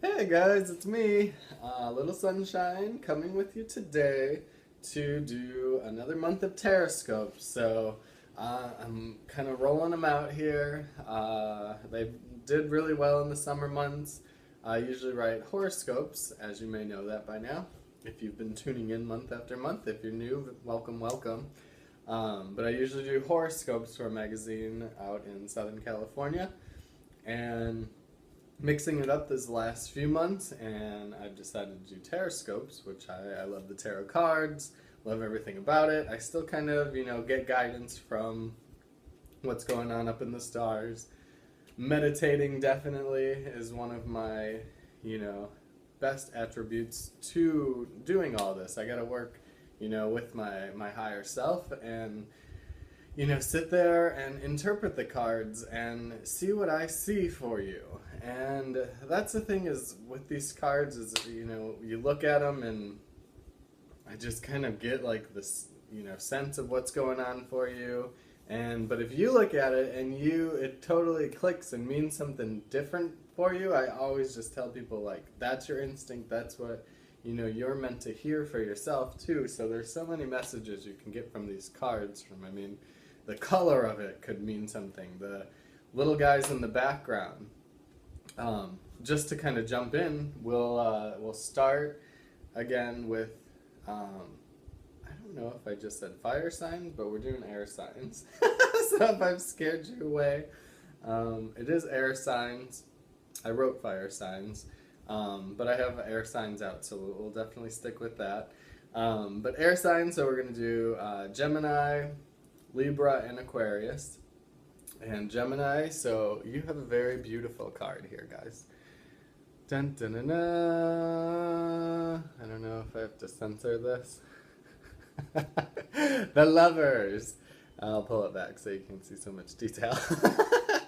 Hey guys, it's me, Little Sunshine, coming with you today to do another month of Terrascope. I'm kind of rolling them out here. They did really well in the summer months. I usually write horoscopes, as you may know that by now. If you've been tuning in month after month, if you're new, welcome, welcome. But I usually do horoscopes for a magazine out in Southern California, and mixing it up this last few months, and I've decided to do Terrascopes, which I love the tarot cards, love everything about it. I still kind of, get guidance from what's going on up in the stars. Meditating definitely is one of my, you know, best attributes to doing all this. I gotta work, with my higher self and sit there and interpret the cards and see what I see for you. And that's the thing is with these cards is, you look at them and I just kind of get like this, sense of what's going on for you. But if you look at it and it totally clicks and means something different for you, I always just tell people like, that's your instinct, that's what, you're meant to hear for yourself too. So there's so many messages you can get from these cards the color of it could mean something. The little guys in the background. Just to kind of jump in, we'll start again with I don't know if I just said fire signs, but we're doing air signs. So if I've scared you away, it is air signs. I wrote fire signs, but I have air signs out, so we'll definitely stick with that. But air signs, so we're going to do Gemini, Libra, and Aquarius. And Gemini, so you have a very beautiful card here, guys. Dun, dun, dun, dun. I don't know if I have to censor this. The Lovers. I'll pull it back so you can see so much detail.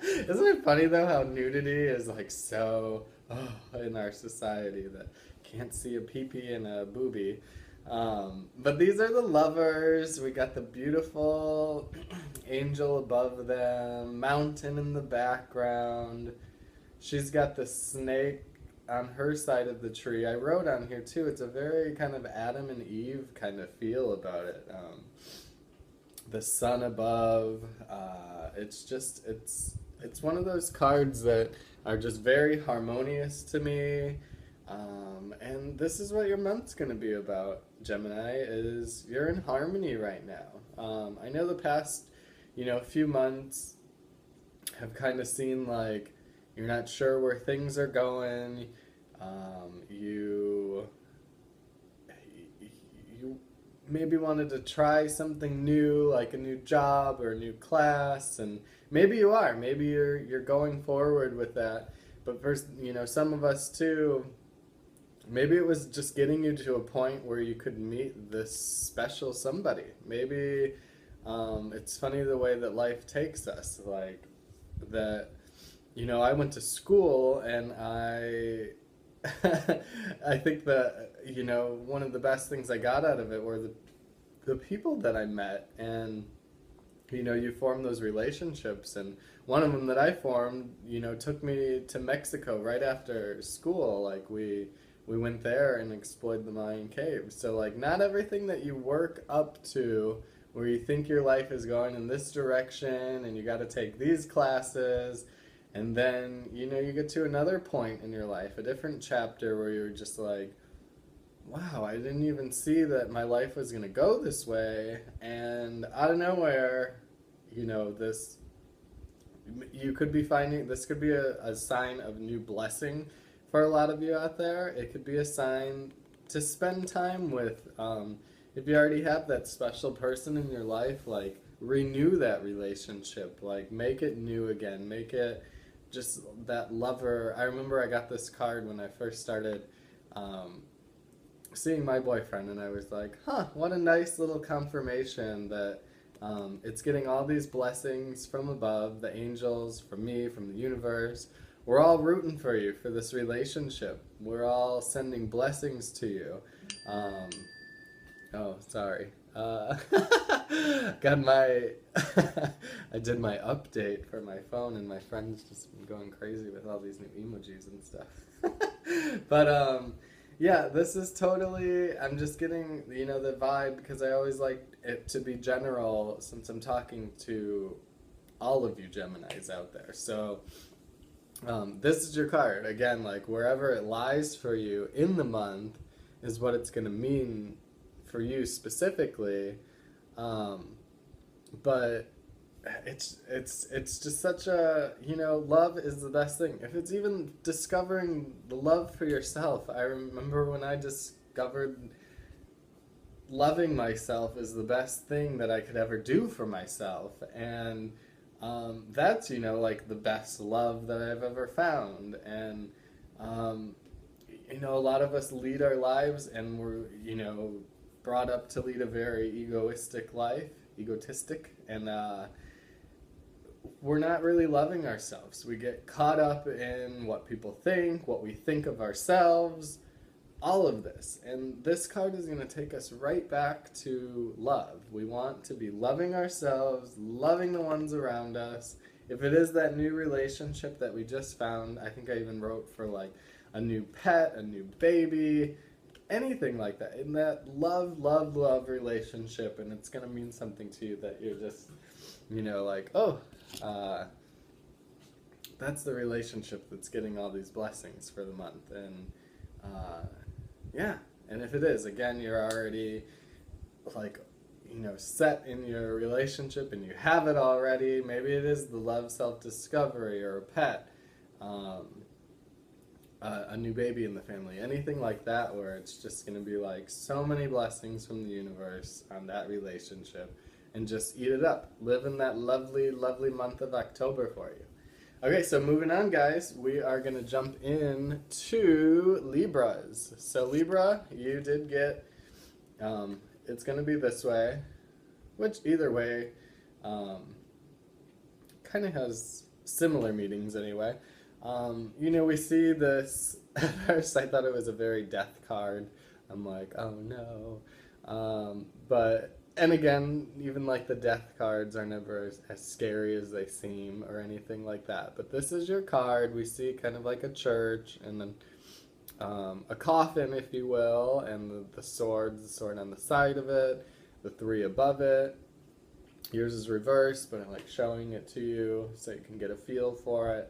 Isn't it funny though how nudity is like so in our society that can't see a pee-pee and a boobie. But these are the Lovers. We got the beautiful angel above them, mountain in the background. She's got the snake on her side of the tree. I wrote on here too, it's a very kind of Adam and Eve kind of feel about it. The sun above. It's one of those cards that are just very harmonious to me. And this is what your month's going to be about, Gemini, is you're in harmony right now. I know the past, few months have kind of seemed like you're not sure where things are going. You maybe wanted to try something new, like a new job or a new class, and maybe you are. Maybe you're going forward with that. But first, some of us too, maybe it was just getting you to a point where you could meet this special somebody. Maybe it's funny the way that life takes us. Like that, I went to school and I think that, one of the best things I got out of it were the people that I met. And, you form those relationships. And one of them that I formed, took me to Mexico right after school. Like we went there and explored the Mayan caves. So like not everything that you work up to where you think your life is going in this direction and you got to take these classes, and then you get to another point in your life, a different chapter where you're just like, wow, I didn't even see that my life was going to go this way. And out of nowhere, this you could be finding, this could be a sign of new blessing for a lot of you out there. It could be a sign to spend time with. If you already have that special person in your life, like renew that relationship, like make it new again, make it just that lover. I remember I got this card when I first started seeing my boyfriend, and I was like, what a nice little confirmation that it's getting all these blessings from above, the angels, from me, from the universe. We're all rooting for you for this relationship. We're all sending blessings to you. Oh, sorry. Got my I did my update for my phone, and my friend's just been going crazy with all these new emojis and stuff. But yeah, this is totally, I'm just getting, the vibe because I always like it to be general since I'm talking to all of you Geminis out there. So this is your card. Again, like wherever it lies for you in the month is what it's going to mean for you specifically. But it's just such a, love is the best thing. If it's even discovering the love for yourself. I remember when I discovered loving myself is the best thing that I could ever do for myself. And that's, like the best love that I've ever found. And, a lot of us lead our lives and we're, brought up to lead a very egotistic, and we're not really loving ourselves. We get caught up in what people think, what we think of ourselves, all of this. And this card is going to take us right back to love. We want to be loving ourselves, loving the ones around us. If it is that new relationship that we just found, I think I even wrote for like a new pet, a new baby, anything like that. In that love relationship, and it's going to mean something to you that you're just, like, that's the relationship that's getting all these blessings for the month. And yeah, and if it is, again, you're already like, set in your relationship and you have it already. Maybe it is the love, self-discovery, or a pet, a new baby in the family, anything like that, where it's just going to be like so many blessings from the universe on that relationship, and just eat it up. Live in that lovely month of October for you. Okay, so moving on, guys, we are going to jump in to Libras. So Libra, you did get, it's going to be this way, which either way kind of has similar meanings anyway. We see this, at first I thought it was a very death card. I'm like, oh no. And again, even like the death cards are never as scary as they seem or anything like that. But this is your card. We see kind of like a church and then a coffin, if you will, and the sword on the side of it, the 3 above it. Yours is reversed, but I'm like showing it to you so you can get a feel for it.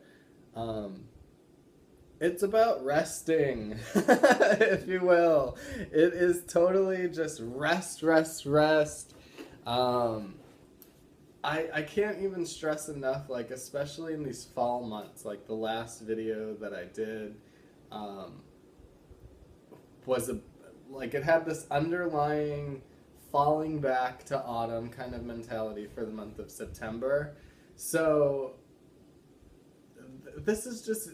It's about resting, if you will. It is totally just rest. I can't even stress enough, like especially in these fall months, like the last video that I did it had this underlying falling back to autumn kind of mentality for the month of September. So this is just,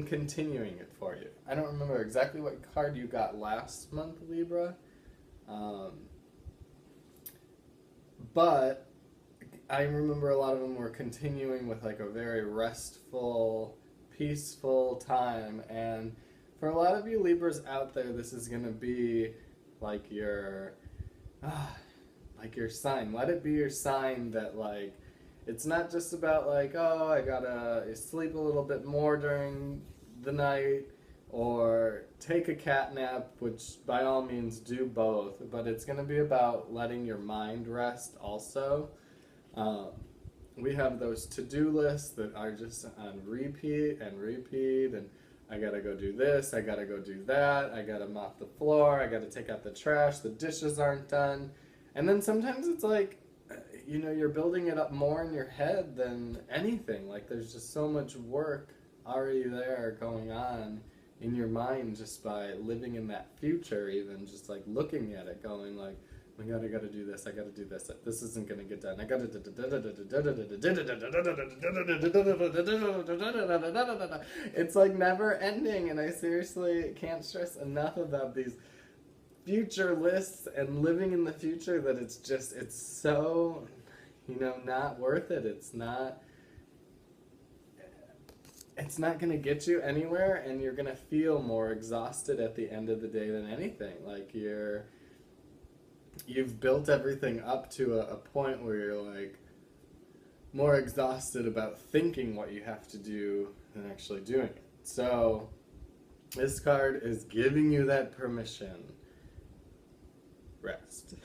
continuing it for you. I don't remember exactly what card you got last month, Libra. But I remember a lot of them were continuing with like a very restful, peaceful time. And for a lot of you Libras out there, this is going to be like your sign. Let it be your sign that like, it's not just about like, oh, I gotta sleep a little bit more during the night or take a cat nap, which by all means do both, but it's going to be about letting your mind rest also. We have those to-do lists that are just on repeat, and I gotta go do this, I gotta go do that, I gotta mop the floor, I gotta take out the trash, the dishes aren't done. And then sometimes it's like, you're building it up more in your head than anything. Like there's just so much work already there going on in your mind just by living in that future, even just like looking at it going like, oh my God, I gotta do this, this isn't gonna get done, I gotta it's like never ending. And I seriously can't stress enough about these future lists and living in the future that it's so, not worth it. It's not going to get you anywhere, and you're going to feel more exhausted at the end of the day than anything. Like you've built everything up to a point where you're like more exhausted about thinking what you have to do than actually doing it. So This card is giving you that permission. Rest.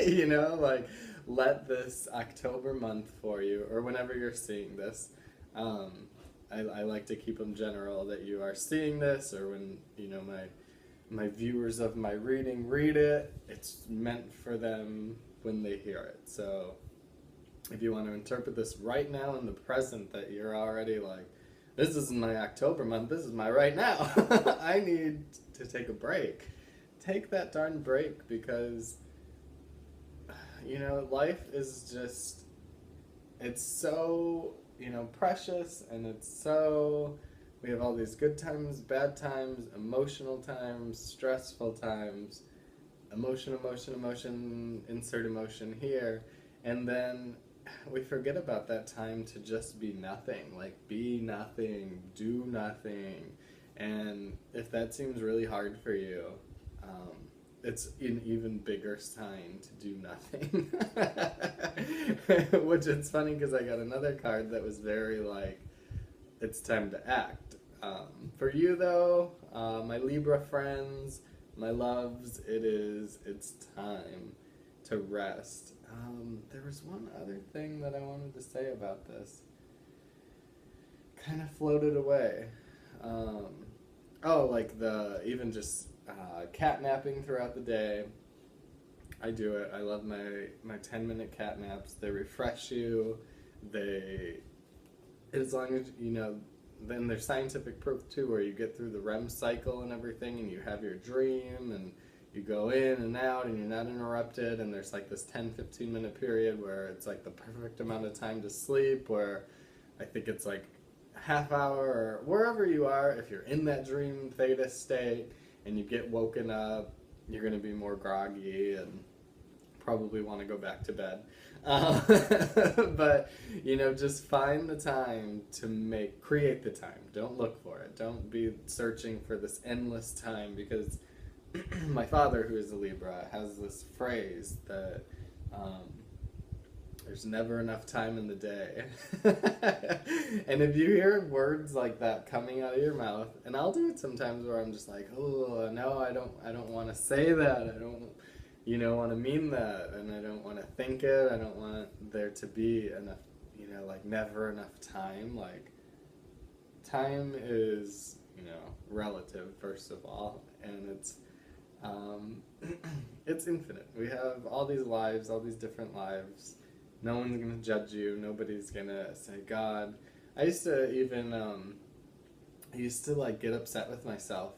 You know, like, let this October month for you, or whenever you're seeing this. I like to keep them general, that you are seeing this, or when, you know, my viewers of my reading read it, it's meant for them when they hear it. So if you want to interpret this right now in the present, that you're already like, this isn't my October month, this is my right now. I need to take a break. Take that darn break, because, you know, life is just, it's so, you know, precious, and it's so, we have all these good times, bad times, emotional times, stressful times, emotion, insert emotion here, and then we forget about that time to just be nothing, like be nothing, do nothing. And if that seems really hard for you, it's an even bigger sign to do nothing. Which it's funny, because I got another card that was very like, it's time to act. For you though, my Libra friends, my loves, it's time to rest. There was one other thing that I wanted to say about this. Kind of floated away. Like even just cat napping throughout the day. I do it. I love my 10-minute cat naps. They refresh you. As long as, you know, then there's scientific proof too, where you get through the REM cycle and everything, and you have your dream, and you go in and out, and you're not interrupted, and there's like this 10-15 minute period where it's like the perfect amount of time to sleep, where I think it's like a half hour, or wherever you are, if you're in that dream theta state and you get woken up, you're going to be more groggy and probably want to go back to bed. But, you know, just find the time to create the time. Don't look for it. Don't be searching for this endless time, because my father, who is a Libra, has this phrase that there's never enough time in the day. And if you hear words like that coming out of your mouth, and I'll do it sometimes where I'm just like, oh, no, I don't want to say that. I don't, you know, want to mean that, and I don't want to think it. I don't want there to be enough, you know, like never enough time. Like, time is, you know, relative, first of all, and it's infinite. We have all these lives, all these different lives. No one's gonna judge you. Nobody's gonna say, God. I used to like get upset with myself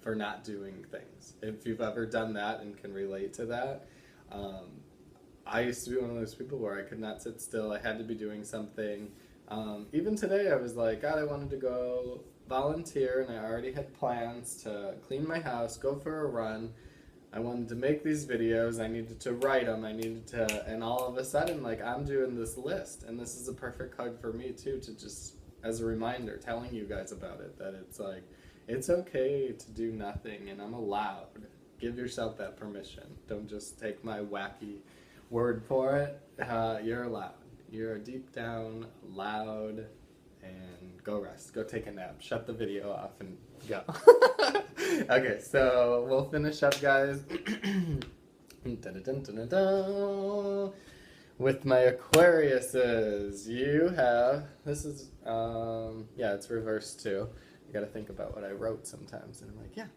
for not doing things. If you've ever done that and can relate to that, I used to be one of those people where I could not sit still. I had to be doing something. Even today, I was like, God, I wanted to go volunteer, and I already had plans to clean my house, go for a run. I wanted to make these videos, I needed to write them, and all of a sudden, like, I'm doing this list, and this is a perfect card for me, too, to just, as a reminder, telling you guys about it, that it's like, it's okay to do nothing, and I'm allowed. Give yourself that permission. Don't just take my wacky word for it. You're allowed. You're deep down loud, and go rest. Go take a nap. Shut the video off and go. Okay, so we'll finish up, guys, with my Aquariuses. You have, this is, yeah, it's reversed too. I gotta think about what I wrote sometimes, and I'm like, yeah.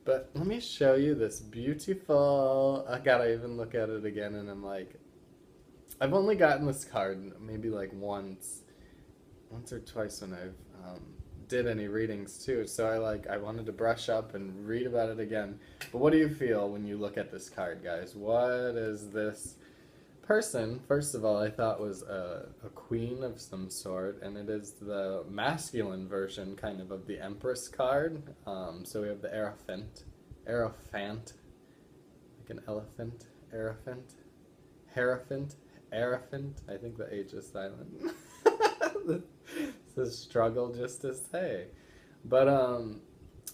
But let me show you this beautiful, I gotta even look at it again, and I'm like, I've only gotten this card maybe like once or twice when I've did any readings too, so I wanted to brush up and read about it again. But what do you feel when you look at this card, guys? What is this person? First of all, I thought was a queen of some sort, and it is the masculine version kind of the Empress card. So we have the Heirophant, like an elephant, Heirophant, I think the H is silent. It's a struggle just to say. But,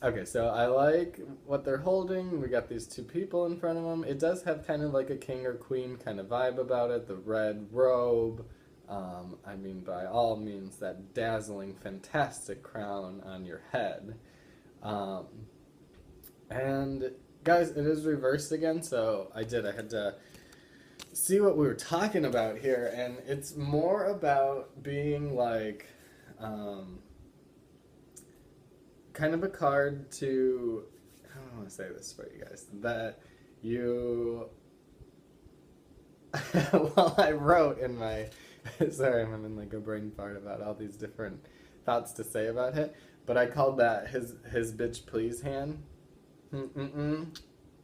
okay, so I like what they're holding. We got these two people in front of them. It does have kind of like a king or queen kind of vibe about it. The red robe. I mean, by all means, that dazzling, fantastic crown on your head. Um, and guys, it is reversed again, so I had to see what we were talking about here, and it's more about being like, kind of a card to, how do I want to say this for you guys, that you, well, I wrote in my, sorry, I'm having like a brain fart about all these different thoughts to say about it, but I called that his bitch please hand.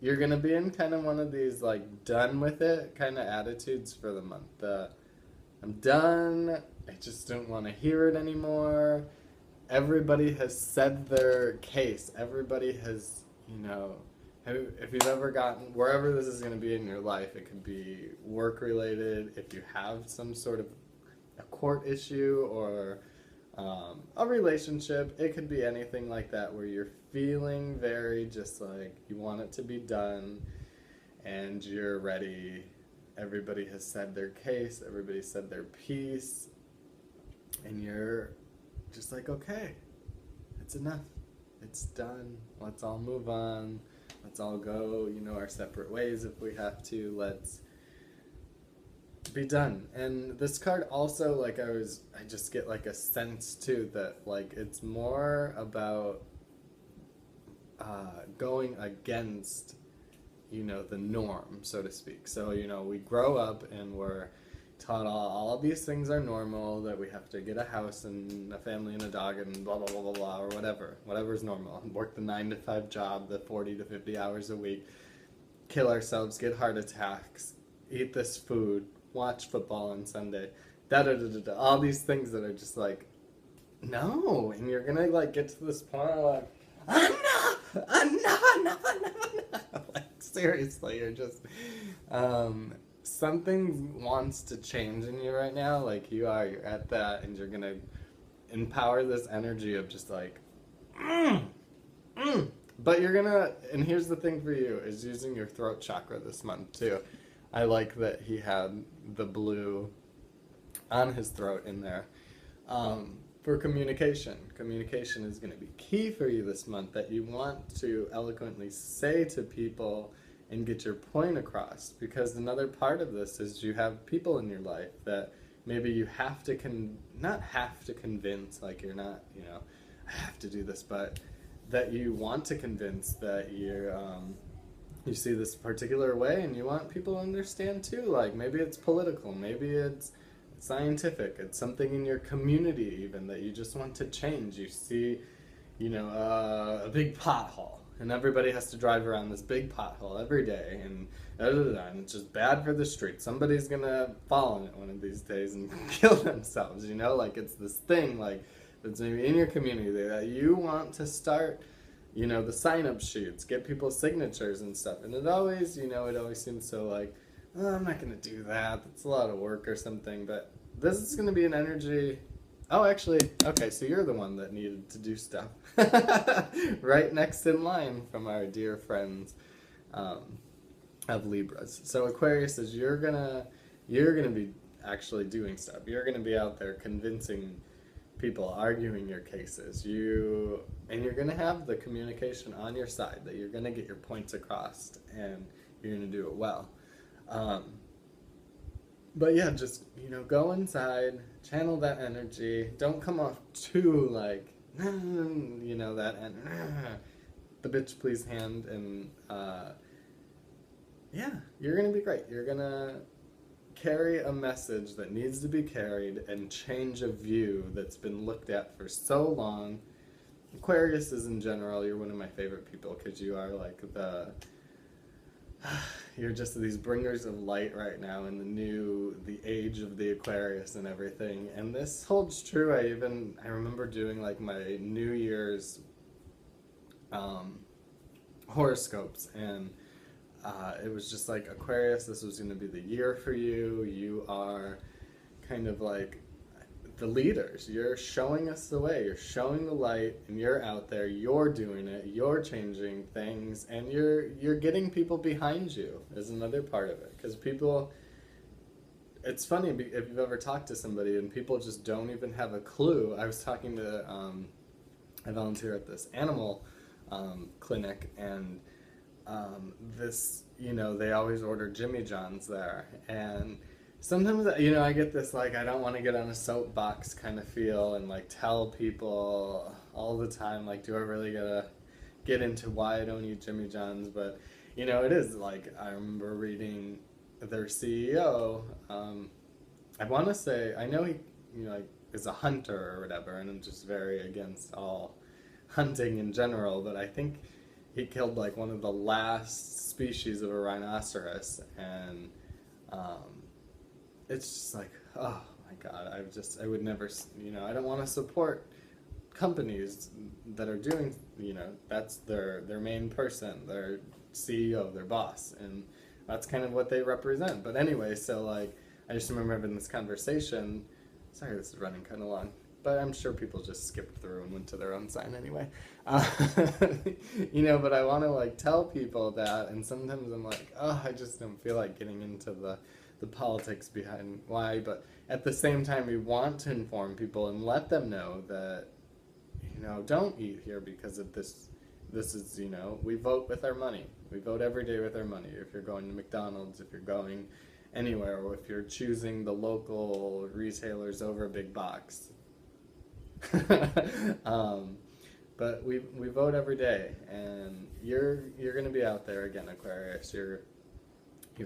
You're gonna be in kind of one of these like done with it kind of attitudes for the month. I'm done. I just don't want to hear it anymore. Everybody has said their case. Everybody has, if you've ever gotten, wherever this is going to be in your life, it could be work related. If you have some sort of a court issue or a relationship, it could be anything like that where you're feeling very just like you want it to be done and you're ready. Everybody has said their case, everybody said their piece, and you're just like, okay, it's enough. It's done. Let's all move on. Let's all go, our separate ways if we have to. Let's be done. And this card also, like, I just get like a sense too that like it's more about going against, the norm, so to speak. So, we grow up and we're taught all of these things are normal, that we have to get a house and a family and a dog and blah, blah, blah, blah, blah, or whatever's normal. Work the 9-to-5 job, the 40 to 50 hours a week, kill ourselves, get heart attacks, eat this food, watch football on Sunday, da-da-da-da-da, all these things that are just like, no, and you're gonna like get to this point where like, enough. Like, seriously, you're just, something wants to change in you right now. Like, you're at that, and you're gonna empower this energy of just like, But you're gonna, and here's the thing for you, is using your throat chakra this month too. I like that he had the blue on his throat in there. For communication. Communication is going to be key for you this month, that you want to eloquently say to people and get your point across. Because another part of this is you have people in your life that maybe you have to, not have to convince, like you're not, I have to do this, but that you want to convince, that you see this particular way and you want people to understand too. Like maybe it's political, maybe it's scientific, it's something in your community even that you just want to change. You see, a big pothole and everybody has to drive around this big pothole every day and and it's just bad for the street. Somebody's gonna fall in it one of these days and kill themselves, like it's this thing like that's maybe in your community that you want to start, the sign-up sheets, get people's signatures and stuff. And it always seems so like, oh, I'm not going to do that. That's a lot of work or something. But this is going to be an energy. Oh, actually, okay, so you're the one that needed to do stuff. Right next in line from our dear friends of Libras. So Aquarius is you're gonna be actually doing stuff. You're going to be out there convincing people, arguing your cases. You're going to have the communication on your side, that you're going to get your points across and you're going to do it well. But yeah, just, go inside, channel that energy. Don't come off too like, that, the bitch please hand. And yeah, you're going to be great. You're going to carry a message that needs to be carried and change a view that's been looked at for so long. Aquarius is in general, you're one of my favorite people because you are like you're just these bringers of light right now in the age of the Aquarius and everything. And this holds true. I remember doing like my New Year's horoscopes, and it was just like, Aquarius, this was going to be the year for you. You are kind of like the leaders. You're showing us the way. You're showing the light, and you're out there. You're doing it. You're changing things, and you're getting people behind you is another part of it. Because people, it's funny if you've ever talked to somebody and people just don't even have a clue. I was talking to, I volunteer at this animal clinic, and this, you know, they always order Jimmy John's there, and sometimes, you know, I get this, like, I don't want to get on a soapbox kind of feel and, like, tell people all the time, like, do I really gotta get into why I don't eat Jimmy John's? But, you know, it is, like, I remember reading their CEO, I want to say, I know he, you know, like, is a hunter or whatever, and I'm just very against all hunting in general, but I think he killed, like, one of the last species of a rhinoceros, and, it's just like, oh my God, I would never, you know, I don't want to support companies that are doing, you know, that's their main person, their CEO, their boss, and that's kind of what they represent. But anyway, so, like, I just remember having this conversation. Sorry, this is running kind of long, but I'm sure people just skipped through and went to their own sign anyway. You know, but I want to, like, tell people that, and sometimes I'm like, oh, I just don't feel like getting into the politics behind why, but at the same time, we want to inform people and let them know that, you know, don't eat here because of this. This is, you know, we vote with our money. We vote every day with our money. If you're going to McDonald's, if you're going anywhere, or if you're choosing the local retailers over a big box. But we vote every day, and you're gonna be out there again, Aquarius. You're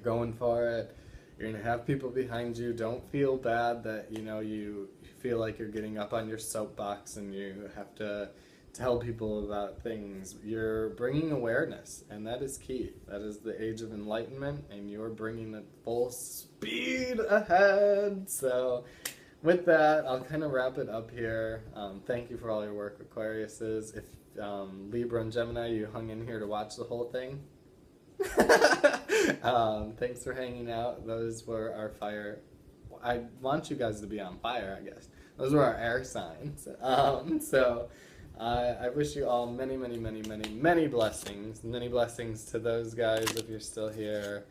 going for it. You're gonna have people behind you. Don't feel bad that, you know, you feel like you're getting up on your soapbox and you have to tell people about things. You're bringing awareness, and that is key. That is the age of enlightenment, and you're bringing it full speed ahead. So with that, I'll kind of wrap it up here. Thank you for all your work, Aquariuses. If Libra and Gemini, you hung in here to watch the whole thing. Thanks for hanging out. Those were our fire. I want you guys to be on fire, I guess. Those were our air signs. So I wish you all many, many, many, many, many blessings. Many blessings to those guys if you're still here.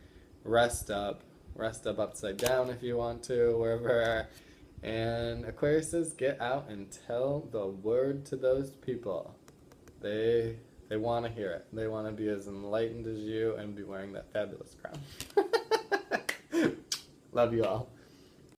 Rest up. Rest up upside down if you want to, wherever. And Aquariuses, get out and tell the word to those people. They want to hear it. They want to be as enlightened as you and be wearing that fabulous crown. Love you all.